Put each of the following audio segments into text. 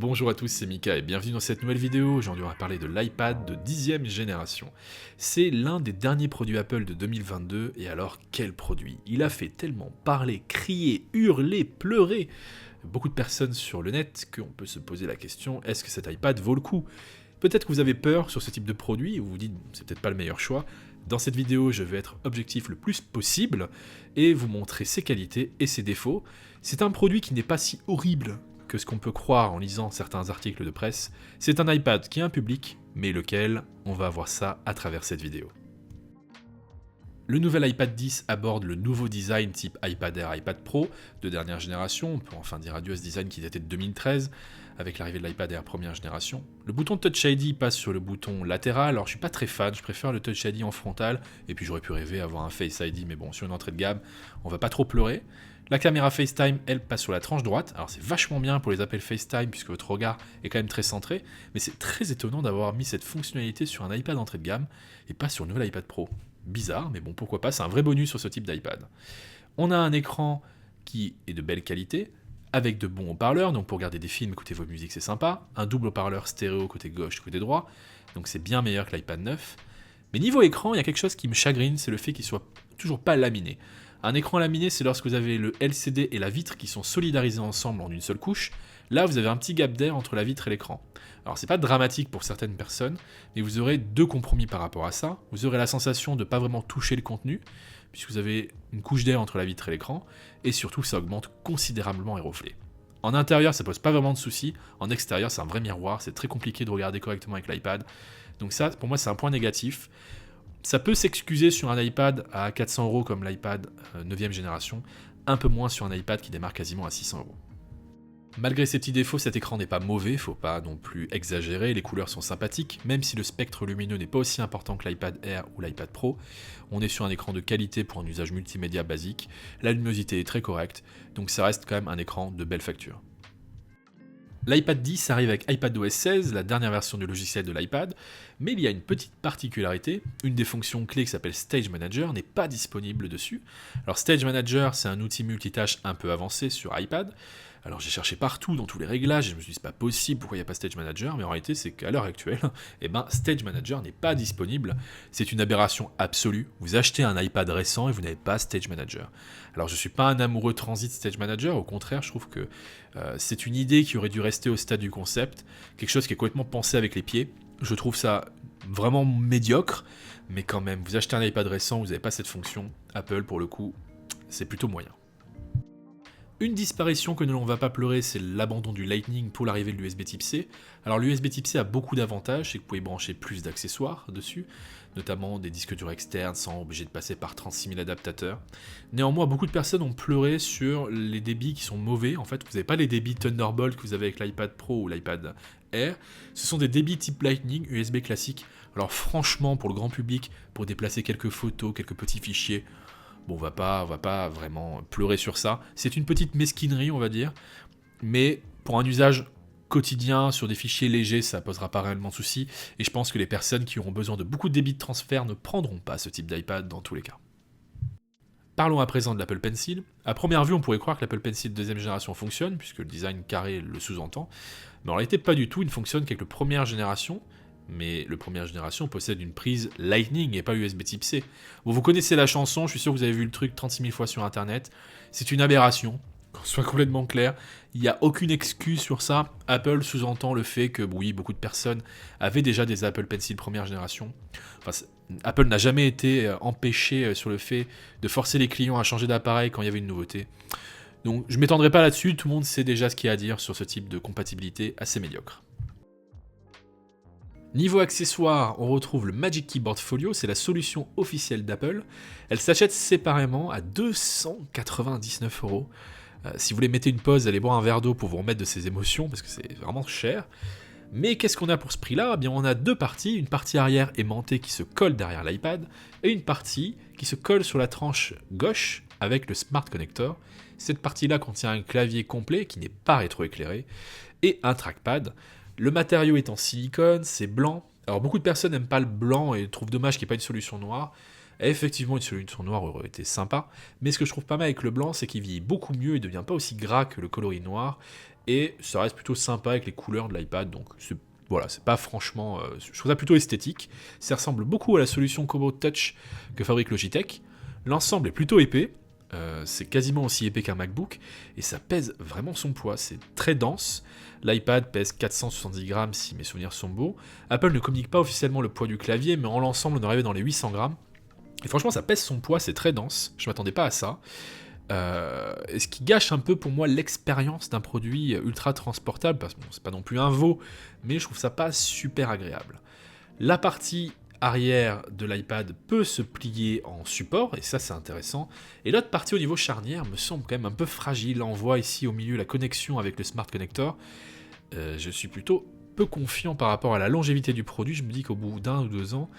Bonjour à tous, c'est Mika et bienvenue dans cette nouvelle vidéo. Aujourd'hui on va parler de l'iPad de 10e génération. C'est l'un des derniers produits Apple de 2022 et alors quel produit! Il a fait tellement parler, crier, hurler, pleurer beaucoup de personnes sur le net qu'on peut se poser la question, est-ce que cet iPad vaut le coup? Peut-être que vous avez peur sur ce type de produit, ou vous vous dites c'est peut-être pas le meilleur choix. Dans cette vidéo, je vais être objectif le plus possible et vous montrer ses qualités et ses défauts. C'est un produit qui n'est pas si horrible que ce qu'on peut croire en lisant certains articles de presse. C'est un iPad qui a un public, mais lequel, on va voir ça à travers cette vidéo. Le nouvel iPad 10 aborde le nouveau design type iPad Air, iPad Pro de dernière génération, on peut enfin dire adieu à ce design qui datait de 2013, avec l'arrivée de l'iPad Air première génération. Le bouton Touch ID passe sur le bouton latéral, alors je suis pas très fan, je préfère le Touch ID en frontal, et puis j'aurais pu rêver avoir un Face ID, mais bon, sur une entrée de gamme, on va pas trop pleurer. La caméra FaceTime, elle, passe sur la tranche droite, alors c'est vachement bien pour les appels FaceTime, puisque votre regard est quand même très centré, mais c'est très étonnant d'avoir mis cette fonctionnalité sur un iPad entrée de gamme, et pas sur le nouvel iPad Pro. Bizarre, mais bon, pourquoi pas, c'est un vrai bonus sur ce type d'iPad. On a un écran qui est de belle qualité, avec de bons haut-parleurs, donc pour regarder des films, écouter vos musiques, c'est sympa. Un double haut-parleur stéréo côté gauche, côté droit, donc c'est bien meilleur que l'iPad 9. Mais niveau écran, il y a quelque chose qui me chagrine, c'est le fait qu'il soit toujours pas laminé. Un écran laminé, c'est lorsque vous avez le LCD et la vitre qui sont solidarisés ensemble en une seule couche. Là, vous avez un petit gap d'air entre la vitre et l'écran. Alors, c'est pas dramatique pour certaines personnes, mais vous aurez deux compromis par rapport à ça. Vous aurez la sensation de pas vraiment toucher le contenu, puisque vous avez une couche d'air entre la vitre et l'écran, et surtout, ça augmente considérablement les reflets. En intérieur, ça pose pas vraiment de soucis. En extérieur, c'est un vrai miroir. C'est très compliqué de regarder correctement avec l'iPad. Donc ça, pour moi, c'est un point négatif. Ça peut s'excuser sur un iPad à 400€ comme l'iPad 9e génération, un peu moins sur un iPad qui démarre quasiment à 600€. Malgré ces petits défauts, cet écran n'est pas mauvais, faut pas non plus exagérer, les couleurs sont sympathiques, même si le spectre lumineux n'est pas aussi important que l'iPad Air ou l'iPad Pro, on est sur un écran de qualité pour un usage multimédia basique, la luminosité est très correcte, donc ça reste quand même un écran de belle facture. L'iPad 10 arrive avec iPadOS 16, la dernière version du logiciel de l'iPad, mais il y a une petite particularité, une des fonctions clés qui s'appelle Stage Manager n'est pas disponible dessus. Alors Stage Manager, c'est un outil multitâche un peu avancé sur iPad. Alors j'ai cherché partout dans tous les réglages, et je me suis dit c'est pas possible, pourquoi il n'y a pas Stage Manager, mais en réalité c'est qu'à l'heure actuelle, Stage Manager n'est pas disponible, c'est une aberration absolue, vous achetez un iPad récent et vous n'avez pas Stage Manager. Alors je suis pas un amoureux transit de Stage Manager, au contraire je trouve que c'est une idée qui aurait dû rester au stade du concept, quelque chose qui est complètement pensé avec les pieds, je trouve ça vraiment médiocre, mais quand même, vous achetez un iPad récent, vous n'avez pas cette fonction, Apple pour le coup, c'est plutôt moyen. Une disparition que l'on ne va pas pleurer, c'est l'abandon du Lightning pour l'arrivée de l'USB Type C. Alors l'USB Type C a beaucoup d'avantages, c'est que vous pouvez brancher plus d'accessoires dessus, notamment des disques durs externes sans obliger de passer par 36 000 adaptateurs. Néanmoins, beaucoup de personnes ont pleuré sur les débits qui sont mauvais. En fait, vous n'avez pas les débits Thunderbolt que vous avez avec l'iPad Pro ou l'iPad Air. Ce sont des débits type Lightning, USB classique. Alors franchement, pour le grand public, pour déplacer quelques photos, quelques petits fichiers, bon, on va pas vraiment pleurer sur ça. C'est une petite mesquinerie, on va dire. Mais pour un usage quotidien, sur des fichiers légers, ça posera pas réellement de souci. Et je pense que les personnes qui auront besoin de beaucoup de débit de transfert ne prendront pas ce type d'iPad dans tous les cas. Parlons à présent de l'Apple Pencil. À première vue, on pourrait croire que l'Apple Pencil deuxième génération fonctionne, puisque le design carré le sous-entend. Mais en réalité, pas du tout. Il ne fonctionne qu'avec le première génération. Mais le première génération possède une prise Lightning et pas USB Type C. Bon, vous connaissez la chanson, je suis sûr que vous avez vu le truc 36 000 fois sur internet. C'est une aberration, qu'on soit complètement clair. Il n'y a aucune excuse sur ça. Apple sous-entend le fait que, oui, beaucoup de personnes avaient déjà des Apple Pencil première génération. Enfin, Apple n'a jamais été empêché sur le fait de forcer les clients à changer d'appareil quand il y avait une nouveauté. Donc je ne m'étendrai pas là-dessus, tout le monde sait déjà ce qu'il y a à dire sur ce type de compatibilité assez médiocre. Niveau accessoires, on retrouve le Magic Keyboard Folio, c'est la solution officielle d'Apple. Elle s'achète séparément à 299€. Si vous voulez mettre une pause, allez boire un verre d'eau pour vous remettre de ces émotions, parce que c'est vraiment cher. Mais qu'est-ce qu'on a pour ce prix-là ? Eh bien, on a deux parties, une partie arrière aimantée qui se colle derrière l'iPad, et une partie qui se colle sur la tranche gauche avec le Smart Connector. Cette partie-là contient un clavier complet qui n'est pas rétroéclairé, et un trackpad. Le matériau est en silicone, c'est blanc. Alors beaucoup de personnes n'aiment pas le blanc et trouvent dommage qu'il n'y ait pas une solution noire. Effectivement, une solution noire aurait été sympa, mais ce que je trouve pas mal avec le blanc, c'est qu'il vieillit beaucoup mieux, il devient pas aussi gras que le coloris noir, et ça reste plutôt sympa avec les couleurs de l'iPad, donc voilà, c'est pas franchement... je trouve ça plutôt esthétique. Ça ressemble beaucoup à la solution Kobo Touch que fabrique Logitech. L'ensemble est plutôt épais, c'est quasiment aussi épais qu'un MacBook, et ça pèse vraiment son poids, c'est très dense. L'iPad pèse 470 grammes si mes souvenirs sont beaux. Apple ne communique pas officiellement le poids du clavier, mais en l'ensemble on arrive dans les 800 grammes. Et franchement ça pèse son poids, c'est très dense, je m'attendais pas à ça. Et ce qui gâche un peu pour moi l'expérience d'un produit ultra transportable, parce que bon, c'est pas non plus un veau, mais je trouve ça pas super agréable. La partie arrière de l'iPad peut se plier en support, et ça c'est intéressant, et l'autre partie au niveau charnière me semble quand même un peu fragile. On voit ici au milieu la connexion avec le Smart Connector. Je suis plutôt peu confiant par rapport à la longévité du produit, je me dis qu'au bout d'1 ou 2 ans,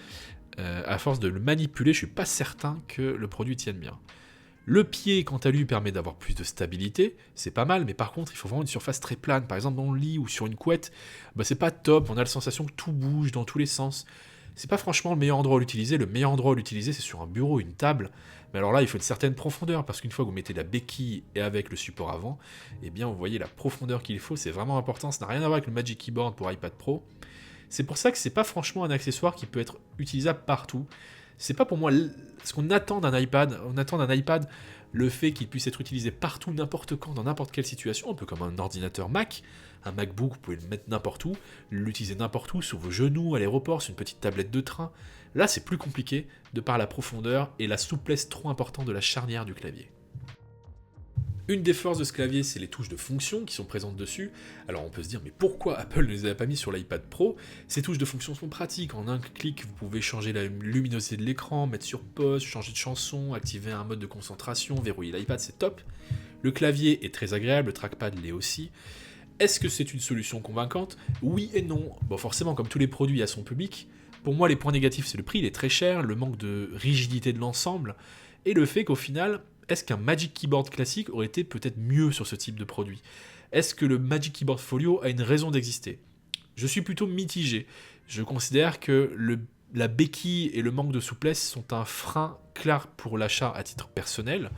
à force de le manipuler, je suis pas certain que le produit tienne bien. Le pied, quant à lui, permet d'avoir plus de stabilité, c'est pas mal, mais par contre, il faut vraiment une surface très plane. Par exemple, dans le lit ou sur une couette, c'est pas top, on a la sensation que tout bouge dans tous les sens. C'est pas franchement le meilleur endroit à l'utiliser. Le meilleur endroit à l'utiliser, c'est sur un bureau, une table. Mais alors là, il faut une certaine profondeur, parce qu'une fois que vous mettez la béquille et avec le support avant, eh bien, vous voyez la profondeur qu'il faut, c'est vraiment important. Ça n'a rien à voir avec le Magic Keyboard pour iPad Pro. C'est pour ça que c'est pas franchement un accessoire qui peut être utilisable partout. C'est pas pour moi ce qu'on attend d'un iPad. On attend d'un iPad le fait qu'il puisse être utilisé partout, n'importe quand, dans n'importe quelle situation, un peu comme un ordinateur Mac. Un MacBook, vous pouvez le mettre n'importe où, l'utiliser n'importe où, sur vos genoux, à l'aéroport, sur une petite tablette de train. Là, c'est plus compliqué de par la profondeur et la souplesse trop importante de la charnière du clavier. Une des forces de ce clavier, c'est les touches de fonction qui sont présentes dessus. Alors on peut se dire, mais pourquoi Apple ne les a pas mis sur l'iPad Pro? Ces touches de fonction sont pratiques. En un clic, vous pouvez changer la luminosité de l'écran, mettre sur pause, changer de chanson, activer un mode de concentration, verrouiller l'iPad, c'est top. Le clavier est très agréable, le trackpad l'est aussi. Est-ce que c'est une solution convaincante? Oui et non. Bon, forcément, comme tous les produits, il y a son public. Pour moi, les points négatifs, c'est le prix, il est très cher, le manque de rigidité de l'ensemble, et le fait qu'au final, est-ce qu'un Magic Keyboard classique aurait été peut-être mieux sur ce type de produit? Est-ce que le Magic Keyboard Folio a une raison d'exister? Je suis plutôt mitigé. Je considère que la béquille et le manque de souplesse sont un frein clair pour l'achat à titre personnel.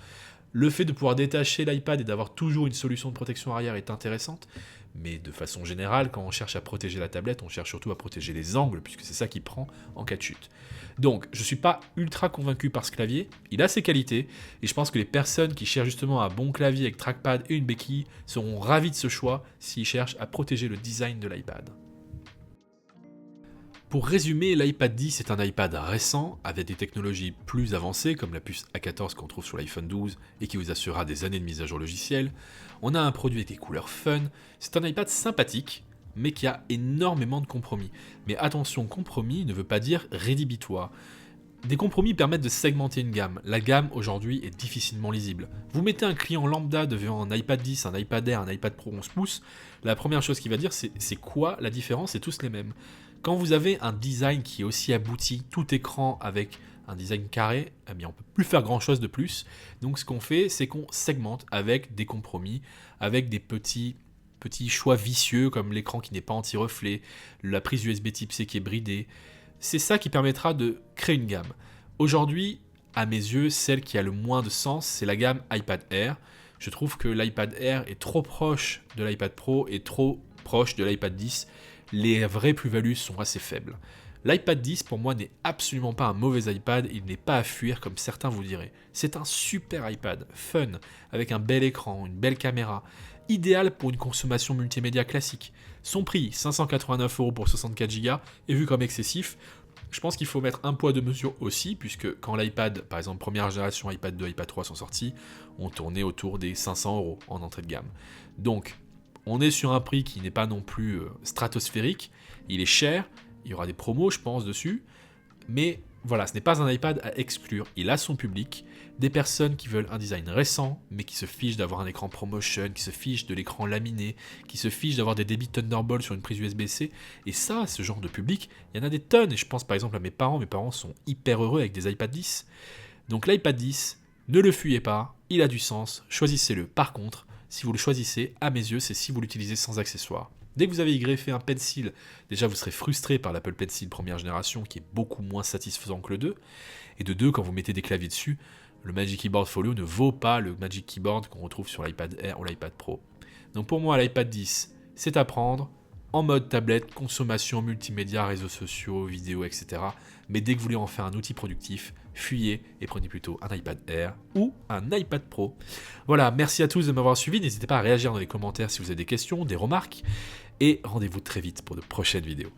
Le fait de pouvoir détacher l'iPad et d'avoir toujours une solution de protection arrière est intéressante, mais de façon générale, quand on cherche à protéger la tablette, on cherche surtout à protéger les angles, puisque c'est ça qui prend en cas de chute. Donc, je ne suis pas ultra convaincu par ce clavier, il a ses qualités, et je pense que les personnes qui cherchent justement un bon clavier avec trackpad et une béquille seront ravis de ce choix s'ils cherchent à protéger le design de l'iPad. Pour résumer, l'iPad 10 est un iPad récent avec des technologies plus avancées comme la puce A14 qu'on trouve sur l'iPhone 12 et qui vous assurera des années de mise à jour logicielle. On a un produit avec des couleurs fun, c'est un iPad sympathique mais qui a énormément de compromis. Mais attention, compromis ne veut pas dire rédhibitoire. Des compromis permettent de segmenter une gamme. La gamme aujourd'hui est difficilement lisible. Vous mettez un client lambda devant un iPad 10, un iPad Air, un iPad Pro 11 pouces, la première chose qu'il va dire c'est quoi la différence, c'est tous les mêmes. Quand vous avez un design qui est aussi abouti, tout écran avec un design carré, eh bien on ne peut plus faire grand chose de plus. Donc ce qu'on fait, c'est qu'on segmente avec des compromis, avec des petits choix vicieux comme l'écran qui n'est pas anti-reflet, la prise USB Type C qui est bridée. C'est ça qui permettra de créer une gamme. Aujourd'hui, à mes yeux, celle qui a le moins de sens, c'est la gamme iPad Air. Je trouve que l'iPad Air est trop proche de l'iPad Pro et trop proche de l'iPad 10. Les vraies plus-values sont assez faibles. L'iPad 10 pour moi n'est absolument pas un mauvais iPad, il n'est pas à fuir comme certains vous diraient. C'est un super iPad, fun, avec un bel écran, une belle caméra, idéal pour une consommation multimédia classique. Son prix, 589€ pour 64 Go, est vu comme excessif. Je pense qu'il faut mettre un poids de mesure aussi, puisque quand l'iPad, par exemple première génération, iPad 2, iPad 3 sont sortis, on tournait autour des 500€ en entrée de gamme. Donc, on est sur un prix qui n'est pas non plus stratosphérique, il est cher, il y aura des promos je pense dessus, mais voilà, ce n'est pas un iPad à exclure, il a son public, des personnes qui veulent un design récent, mais qui se fichent d'avoir un écran ProMotion, qui se fichent de l'écran laminé, qui se fichent d'avoir des débits Thunderbolt sur une prise USB-C, et ça, ce genre de public, il y en a des tonnes, et je pense par exemple à mes parents sont hyper heureux avec des iPad 10. Donc l'iPad 10, ne le fuyez pas, il a du sens, choisissez-le. Par contre, si vous le choisissez, à mes yeux, c'est si vous l'utilisez sans accessoires. Dès que vous avez y greffé un Pencil, déjà vous serez frustré par l'Apple Pencil première génération qui est beaucoup moins satisfaisant que le 2. Et de deux, quand vous mettez des claviers dessus, le Magic Keyboard Folio ne vaut pas le Magic Keyboard qu'on retrouve sur l'iPad Air ou l'iPad Pro. Donc pour moi, l'iPad 10, c'est à prendre en mode tablette, consommation multimédia, réseaux sociaux, vidéos, etc. Mais dès que vous voulez en faire un outil productif, fuyez et prenez plutôt un iPad Air ou un iPad Pro. Voilà, merci à tous de m'avoir suivi. N'hésitez pas à réagir dans les commentaires si vous avez des questions, des remarques. Et rendez-vous très vite pour de prochaines vidéos.